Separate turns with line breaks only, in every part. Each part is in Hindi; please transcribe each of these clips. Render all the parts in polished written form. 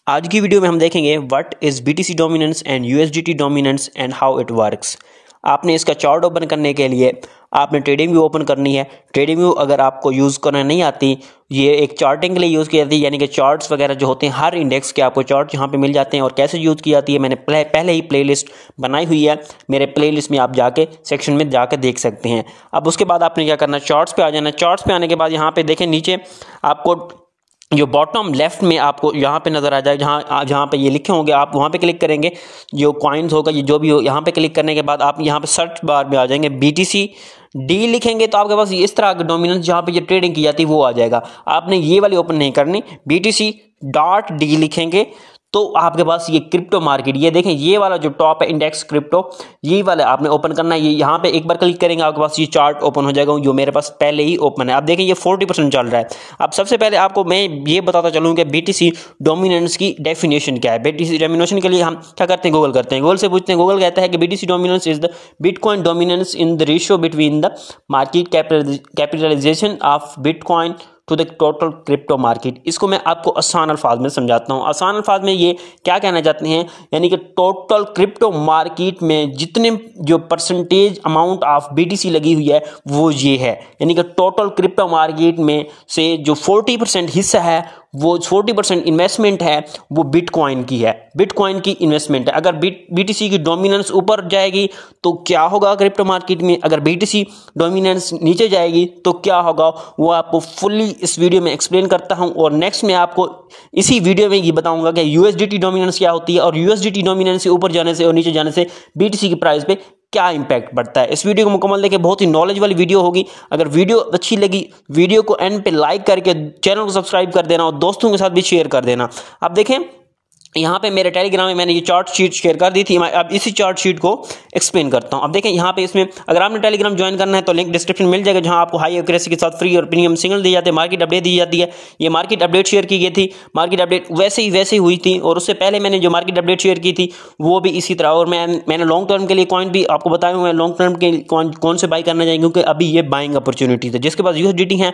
आज की वीडियो में हम देखेंगे what is BTC dominance and USDT dominance and how it works. आपने इसका चार्ट ओपन करने के लिए आपने ट्रेडिंग व्यू ओपन करनी है। ट्रेडिंग व्यू अगर आपको यूज़ करना नहीं आती, ये एक चार्टिंग के लिए यूज़ की जाती है, यानी कि चार्ट्स वगैरह जो होते हैं हर इंडेक्स के आपको चार्ट यहाँ पे मिल जाते हैं। और कैसे यूज़ की जाती है मैंने पहले ही प्लेलिस्ट बनाई हुई है, मेरे प्लेलिस्ट में आप जाके सेक्शन में जाके देख सकते हैं। अब उसके बाद आपने क्या करना है, चार्ट्स पे आ जाना है। चार्ट्स पे आने के बाद यहाँ पे देखें नीचे आपको जो बॉटम लेफ्ट में आपको यहाँ पे नज़र आ जाए, जहाँ पे ये लिखे होंगे आप वहाँ पे क्लिक करेंगे। जो कॉइन्स होगा ये जो भी हो, यहाँ पे क्लिक करने के बाद आप यहाँ पे सर्च बार में आ जाएंगे, BTC D लिखेंगे तो आपके पास इस तरह का डोमिनेंस जहाँ पे ये ट्रेडिंग की जाती है वो आ जाएगा। आपने ये वाली ओपन नहीं करनी, BTC.D लिखेंगे तो आपके पास ये क्रिप्टो मार्केट, ये देखें ये वाला जो टॉप है इंडेक्स क्रिप्टो, ये वाला आपने ओपन करना है। ये यहाँ पे एक बार क्लिक करेंगे आपके पास ये चार्ट ओपन हो जाएगा, जो मेरे पास पहले ही ओपन है। आप देखें ये 40% चल रहा है। अब सबसे पहले आपको मैं ये बताता चलूँ कि BTC डोमिनेंस की डेफिनेशन क्या है। BTC डोमिनेशन के लिए हम क्या करते हैं, गूगल करते हैं, गूगल से पूछते हैं। गूगल कहता है कि BTC dominance is the bitcoin dominance in the ratio between the market capitalisation of bitcoin to the total crypto market. इसको मैं आपको आसान अल्फाज में समझाता हूँ। आसान अल्फाज में ये क्या कहना चाहते हैं, यानी कि टोटल क्रिप्टो मार्केट में जितने जो परसेंटेज अमाउंट ऑफ BTC लगी हुई है वो ये है। यानी कि टोटल क्रिप्टो मार्केट में से जो 40% हिस्सा है, वो 40% इन्वेस्टमेंट है, वो बिटकॉइन की है, बिटकॉइन की इन्वेस्टमेंट है। अगर BTC की डोमिनेंस ऊपर जाएगी तो क्या होगा क्रिप्टो मार्केट में, अगर BTC डोमिनेंस नीचे जाएगी तो क्या होगा, वो आपको फुल्ली इस वीडियो में एक्सप्लेन करता हूं। और नेक्स्ट में आपको इसी वीडियो में ये बताऊंगा कि USDT डोमिनेंस क्या होती है और USDT डोमिनेंस से ऊपर जाने से और नीचे जाने से BTC की प्राइस पे क्या इंपैक्ट पड़ता है। इस वीडियो को मुकम्मल देखिए, बहुत ही नॉलेज वाली वीडियो होगी। अगर वीडियो अच्छी लगी, वीडियो को एंड पे लाइक करके चैनल को सब्सक्राइब कर देना और दोस्तों के साथ भी शेयर कर देना। अब देखें यहाँ पे मेरे टेलीग्राम में मैंने ये चार्ट शीट शेयर कर दी थी। मैं अब इसी चार्ट शीट को एक्सप्लेन करता हूँ। अब देखें यहाँ पे इसमें अगर आपने टेलीग्राम ज्वाइन करना है तो लिंक डिस्क्रिप्शन में मिल जाएगा, जहाँ आपको हाई एक्यूरेसी के साथ फ्री और प्रीमियम सिग्नल दिए जाते हैं, मार्केट अपडेट दी जाती है। ये मार्केट अपडेट शेयर की गई थी, मार्केट अपडेट वैसे ही हुई थी। और उससे पहले मैंने जो मार्केट अपडेट शेयर की थी वो भी इसी तरह। और मैंने लॉन्ग टर्म के लिए कॉइन भी आपको बताए हुए हैं, लॉन्ग टर्म के कौन से बाई करना चाहिए, क्योंकि अभी ये बाइंग अपॉर्चुनिटी है। जिसके पास USDT है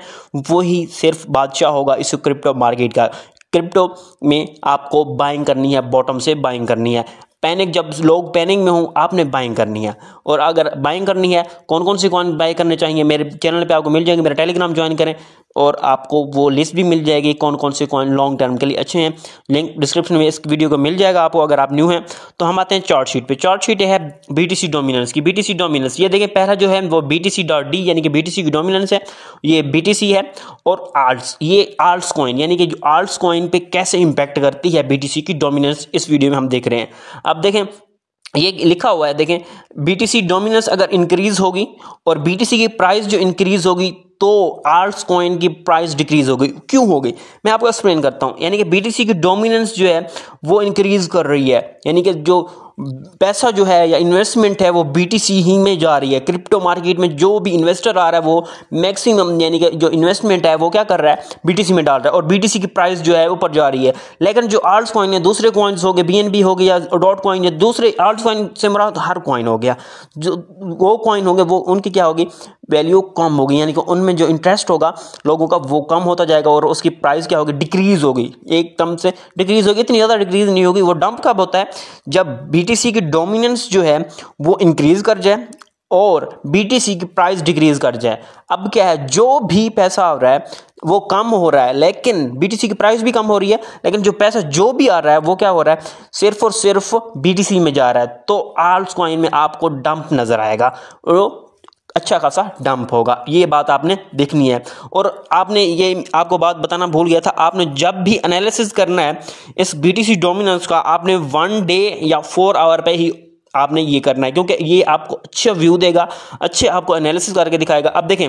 वही सिर्फ बादशाह होगा इस क्रिप्टो मार्केट का। क्रिप्टो में आपको बाइंग करनी है, बॉटम से बाइंग करनी है। पैनिक, जब लोग पैनिक में हों आपने बाइंग करनी है। और अगर बाइंग करनी है, कौन सी कॉइन बाई करने चाहिए मेरे चैनल पे आपको मिल जाएंगे। मेरा टेलीग्राम ज्वाइन करें और आपको वो लिस्ट भी मिल जाएगी कौन से कॉइन लॉन्ग टर्म के लिए अच्छे हैं। लिंक डिस्क्रिप्शन में इस वीडियो को मिल जाएगा आपको, अगर आप न्यू हैं। तो हम आते हैं चार्ट शीट पे। चार्ट शीट है BTC डोमिनेंस की। BTC डोमिनेंस ये देखिए, पहला जो है वो BTC.D यानी कि BTC की डोमिनेंस है, ये BTC है। और आल्ट्स, ये आल्ट्स कॉइन यानी कि जो आल्ट्स कॉइन पे कैसे इंपैक्ट करती है BTC की डोमिनेंस, इस वीडियो में हम देख रहे हैं। अब देखें ये लिखा हुआ है, देखें BTC डोमिनेंस अगर इंक्रीज होगी और BTC की प्राइस जो इंक्रीज होगी तो आल्ट्स कॉइन की प्राइस डिक्रीज होगी। क्यों होगी मैं आपको एक्सप्लेन करता हूं। यानी कि BTC की डोमिनेंस जो है वो इंक्रीज कर रही है, यानी कि जो पैसा जो है या इन्वेस्टमेंट है वो BTC ही में जा रही है। क्रिप्टो मार्केट में जो भी इन्वेस्टर आ रहा है वो मैक्सिमम यानी कि जो इन्वेस्टमेंट है वो क्या कर रहा है, BTC में डाल रहा है और BTC की प्राइस जो है ऊपर जा रही है। लेकिन जो आल्ट्स कॉइन है, दूसरे कॉइन्स हो गए, BNB हो गया, डॉट कॉइन, या दूसरे आल्ट्स कॉइन से मुराद हर कॉइन हो गया, जो वो कॉइन हो गए वो उनकी क्या होगी, वैल्यू कम होगी। यानी कि उनमें जो इंटरेस्ट होगा लोगों का वो कम होता जाएगा और उसकी प्राइस क्या होगी, डिक्रीज होगी, एक टर्म से डिक्रीज होगी। इतनी ज़्यादा डिक्रीज नहीं होगी। वो डंप कब होता है, जब BTC की डोमिनेंस जो है वो इंक्रीज कर जाए और BTC की प्राइस डिक्रीज कर जाए। अब क्या है, जो भी पैसा आ रहा है वो कम हो रहा है, लेकिन BTC की प्राइस भी कम हो रही है, लेकिन जो पैसा जो भी आ रहा है वो क्या हो रहा है, सिर्फ और सिर्फ BTC में जा रहा है। तो आल्ट्स कॉइन में आपको डंप नजर आएगा, अच्छा खासा डंप होगा। ये बात आपने देखनी है। और आपने ये आपको बात बताना भूल गया था, आपने जब भी एनालिसिस करना है इस BTC डोमिनेंस का, आपने 1 डे या 4 आवर पे ही आपने ये करना है, क्योंकि ये आपको अच्छा व्यू देगा, अच्छे आपको एनालिसिस करके दिखाएगा। अब देखें,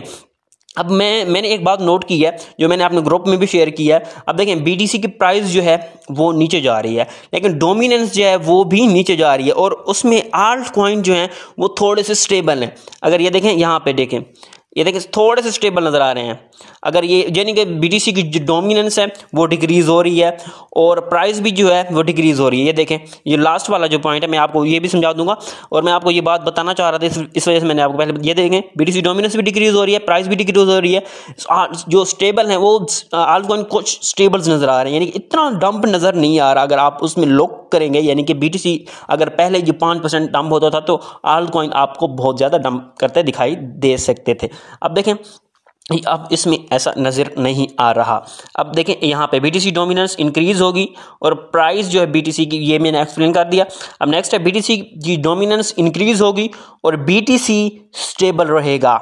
अब मैंने एक बात नोट की है जो मैंने अपने ग्रुप में भी शेयर किया है। अब देखें BTC की प्राइस जो है वो नीचे जा रही है, लेकिन डोमिनेंस जो है वो भी नीचे जा रही है और उसमें आल्ट कॉइन जो हैं वो थोड़े से स्टेबल हैं। अगर ये देखें, यहाँ पे देखें, ये देखें थोड़े से स्टेबल नज़र आ रहे हैं। अगर ये यानी कि बीटीसी की जो डोमिनेंस है वो डिक्रीज हो रही है और प्राइस भी जो है वो डिक्रीज हो रही है। ये देखें, ये लास्ट वाला जो पॉइंट है मैं आपको ये भी समझा दूंगा और मैं आपको ये बात बताना चाह रहा था, इस वजह से मैंने आपको पहले ये देखें, बीटीसी डोमिनेंस भी डिक्रीज हो रही है, प्राइस भी डिक्रीज हो रही है। जो स्टेबल है वो आल्टकॉइन कुछ स्टेबल्स नजर आ रहे हैं, यानी कि इतना डंप नजर नहीं आ रहा। अगर आप उसमें लुक करेंगे, यानी कि बीटीसी अगर पहले जो 5% डंप होता था तो आल्टकॉइन आपको बहुत ज्यादा डंप करते दिखाई दे सकते थे। अब देखें, अब इसमें ऐसा नज़र नहीं आ रहा। अब देखें यहाँ पे बीटीसी डोमिनेंस इंक्रीज होगी और प्राइस जो है बीटीसी की, ये मैंने एक्सप्लेन कर दिया। अब नेक्स्ट है बीटीसी की डोमिनेंस इंक्रीज होगी और बीटीसी स्टेबल रहेगा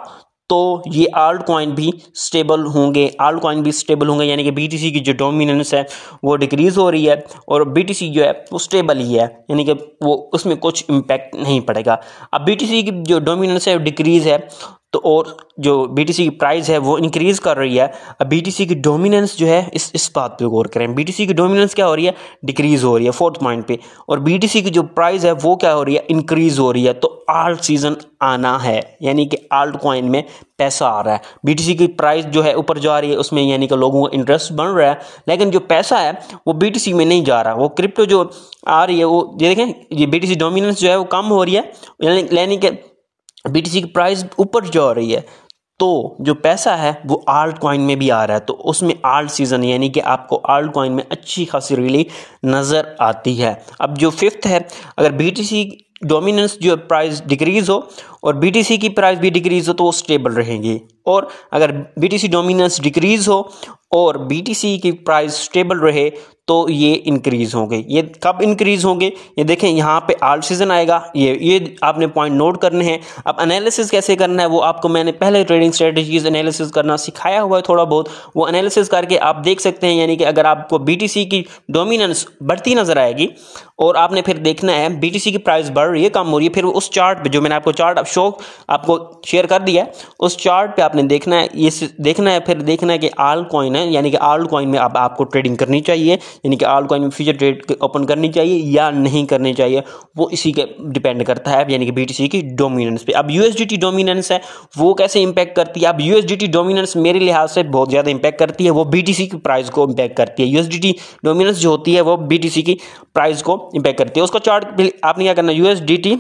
तो ये आल्ट कॉइन भी स्टेबल होंगे, यानी कि बीटीसी की जो डोमिनेंस है वो डिक्रीज हो रही है और बीटीसी जो है वो स्टेबल ही है, यानी कि वो उसमें कुछ इम्पैक्ट नहीं पड़ेगा। अब बीटीसी की जो डोमिनेंस है डिक्रीज है तो और जो बीटीसी की प्राइस है वो इंक्रीज कर रही है। अब बीटीसी की डोमिनेंस जो है इस बात पे गौर करें, बीटीसी की डोमिनेंस क्या हो रही है, डिक्रीज हो रही है 4th पॉइंट पे, और बीटीसी की जो प्राइस है वो क्या हो रही है, इंक्रीज हो रही है। तो आल्ट सीजन आना है, यानी कि आल्ट कॉइन में पैसा आ रहा है। बीटीसी की प्राइस जो है ऊपर जा रही है उसमें, यानी कि लोगों का इंटरेस्ट बढ़ रहा है, लेकिन जो पैसा है वो बीटीसी में नहीं जा रहा, वो क्रिप्टो जो आ रही है वो, ये देखें, ये बीटीसी डोमिनेंस जो है वो कम हो रही है, यानी कि बीटीसी की प्राइस ऊपर जा रही है तो जो पैसा है वो आल्ट कॉइन में भी आ रहा है, तो उसमें आल्ट सीजन, यानी कि आपको आल्ट कॉइन में अच्छी खासी रिली नज़र आती है। अब जो 5th है, अगर बीटीसी डोमिनेंस जो प्राइस डिक्रीज हो और बीटीसी की प्राइस भी डिक्रीज हो तो वो स्टेबल रहेंगी, और अगर बीटीसी डोमिनेंस डिक्रीज हो और बीटीसी की प्राइस स्टेबल रहे तो ये इंक्रीज होंगे। ये कब इंक्रीज होंगे, ये देखें यहाँ पे आल्ट सीजन आएगा, ये आपने पॉइंट नोट करने हैं। अब एनालिसिस कैसे करना है वो आपको मैंने पहले ट्रेडिंग स्ट्रेटजीज एनालिसिस करना सिखाया हुआ है थोड़ा बहुत, वो एनालिसिस करके आप देख सकते हैं। यानी कि अगर आपको बीटीसी की डोमिनेंस बढ़ती नजर आएगी और आपने फिर देखना है बीटीसी की प्राइस बढ़ रही है, कम हो रही है, फिर उस चार्ट पे जो मैंने आपको चार्ट आपको शेयर कर दिया है, उस चार्ट पे आपने देखना है, ये देखना है, फिर देखना है कि आल्ट कॉइन है, यानी कि आल्ट कॉइन में अब आपको ट्रेडिंग करनी चाहिए, यानी कि आल्ट कॉइन में फ्यूचर ट्रेड ओपन करनी चाहिए या नहीं करनी चाहिए, वो इसी के डिपेंड करता है, यानी कि बीटीसी की डोमिनेंस पे। अब यूएसडीटी डोमिनेंस है वो कैसे इंपैक्ट करती है, अब यूएसडीटी डोमिनेंस मेरे लिहाज से बहुत ज़्यादा इंपैक्ट करती है, वो बीटीसी की प्राइस को इंपैक्ट करती है। यूएसडीटी डोमिनेंस जो होती है वो बीटीसी की प्राइस को इंपैक्ट करती है। उसका चार्ट आपने क्या करना है, यूएसडीटी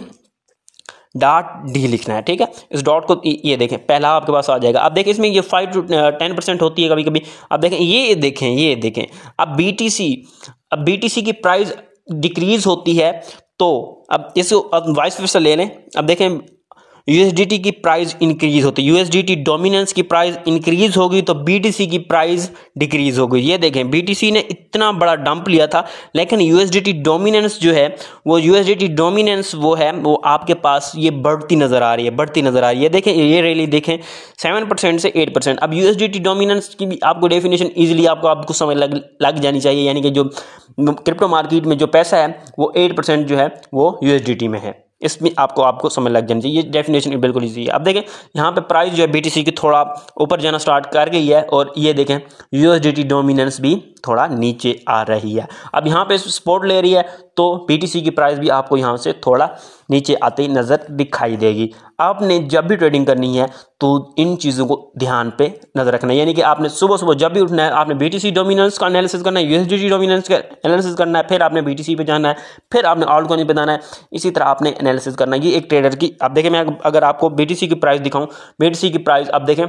.d लिखना है, ठीक है। इस डॉट को ये देखें पहला आपके पास आ जाएगा। अब देखें इसमें ये 5 to 10% होती है कभी कभी। अब देखें ये देखें अब बीटीसी की प्राइस डिक्रीज होती है तो अब इसको अब वाइस वर्सा ले लें। अब देखें यूएसडीटी की प्राइस इंक्रीज होती है, यूएसडीटी डोमिनेंस की प्राइस इंक्रीज होगी तो बीटीसी की प्राइस डिक्रीज होगी। ये देखें बीटीसी ने इतना बड़ा डंप लिया था, लेकिन यूएसडीटी डोमिनेंस जो है वो वो आपके पास ये बढ़ती नजर आ रही है, देखें ये रैली देखें 7% से 8%। अब यूएसडीटी डोमिनेंस की भी आपको डेफिनेशन इजीली आपको समझ लग जानी चाहिए, यानी कि जो क्रिप्टो मार्केट में जो पैसा है वो 8% जो है वो यूएसडीटी में है, इसमें आपको समझ लग जानी चाहिए। ये डेफिनेशन बिल्कुल इजी है। अब देखें यहाँ पे प्राइस जो है बीटीसी की थोड़ा ऊपर जाना स्टार्ट कर गई है और ये देखें यूएसडीटी डोमिनेंस भी थोड़ा नीचे आ रही है। अब यहाँ पे सपोर्ट ले रही है तो बीटीसी की प्राइस भी आपको यहाँ से थोड़ा नीचे आती नज़र दिखाई देगी। आपने जब भी ट्रेडिंग करनी है तो इन चीज़ों को ध्यान पे नज़र रखना है, यानी कि आपने सुबह जब भी उठना है आपने बीटीसी डोमिनेंस का एनालिसिस करना है, यूएसडीटी डोमिनेंस का एनालिसिस करना है, फिर आपने बीटीसी पे जाना है, फिर आपने आल्ट कॉइन पे जाना है, इसी तरह आपने एनालिसिस करना है। ये एक ट्रेडर की, अब देखें मैं अगर आपको बीटीसी की प्राइस दिखाऊं, बीटीसी की प्राइस अब देखें,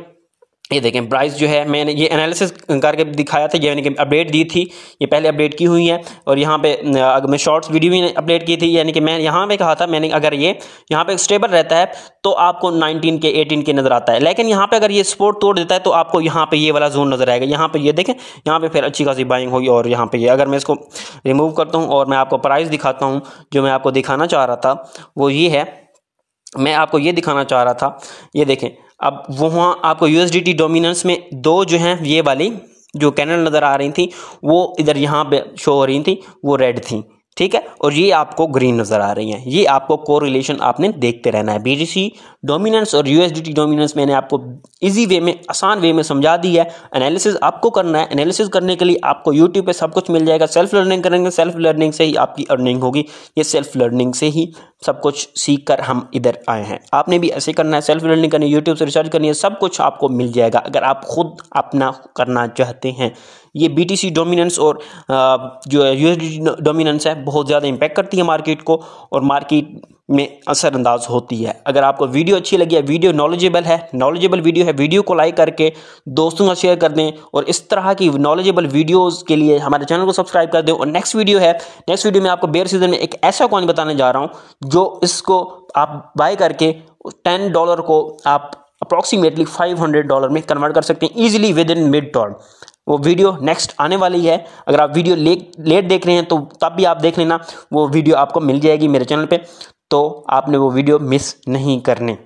ये देखें प्राइस जो है मैंने ये एनालिसिस करके दिखाया था, यानी कि अपडेट दी थी, ये पहले अपडेट की हुई है। और यहाँ पे अगर मैं शॉर्ट्स वीडियो भी अपडेट की थी, यानी कि मैं यहाँ पे कहा था मैंने अगर ये यहाँ पे स्टेबल रहता है तो आपको 19 के 18 के नज़र आता है, लेकिन यहाँ पे अगर ये सपोर्ट तोड़ देता है तो आपको यहाँ पे ये वाला जोन नज़र आएगा। यहाँ पे ये देखें, यहाँ पे फिर अच्छी खासी बाइंग होगी। और यहाँ पे ये अगर मैं इसको रिमूव करता हूँ और मैं आपको प्राइस दिखाता हूँ, जो मैं आपको दिखाना चाह रहा था वो ये है, मैं आपको ये दिखाना चाह रहा था, ये देखें। अब वहाँ आपको यूएसडीटी डोमिनेंस में दो जो हैं ये वाली जो कैंडल नज़र आ रही थी वो इधर यहाँ पे शो हो रही थी, वो रेड थी, ठीक है, और ये आपको ग्रीन नज़र आ रही हैं। ये आपको कोरिलेशन आपने देखते रहना है। बीटीसी डोमिनेंस और यूएसडीटी डोमिनेंस मैंने आपको इजी वे में, आसान वे में समझा दी है। एनालिसिस आपको करना है। एनालिसिस करने के लिए आपको यूट्यूब पे सब कुछ मिल जाएगा। सेल्फ लर्निंग करेंगे, सेल्फ लर्निंग से ही आपकी अर्निंग होगी। ये सेल्फ लर्निंग से ही सब कुछ सीख कर हम इधर आए हैं। आपने भी ऐसे करना है, सेल्फ लर्निंग करनी है, यूट्यूब से रिसर्च करनी है, सब कुछ आपको मिल जाएगा अगर आप खुद अपना करना चाहते हैं। ये बीटीसी डोमिनेंस और जो यूएसडी डोमिनेंस है बहुत ज़्यादा इम्पैक्ट करती है मार्केट को और मार्केट में असरअंदाज होती है। अगर आपको वीडियो अच्छी लगी है, वीडियो नॉलेजेबल वीडियो है, वीडियो को लाइक करके दोस्तों का शेयर कर दें और इस तरह की नॉलेजेबल वीडियोस के लिए हमारे चैनल को सब्सक्राइब कर दें। और नेक्स्ट वीडियो में आपको बेयर सीजन में एक ऐसा कॉइन बताने जा रहा हूं जो इसको आप बाय करके $10 को आप अप्रॉक्सीमेटली $500 में कन्वर्ट कर सकते हैं easily with in mid term. वो वीडियो नेक्स्ट आने वाली है। अगर आप वीडियो लेट देख रहे हैं तो तब भी आप देख लेना, वो वीडियो आपको मिल जाएगी मेरे चैनल पे, तो आपने वो वीडियो मिस नहीं करने।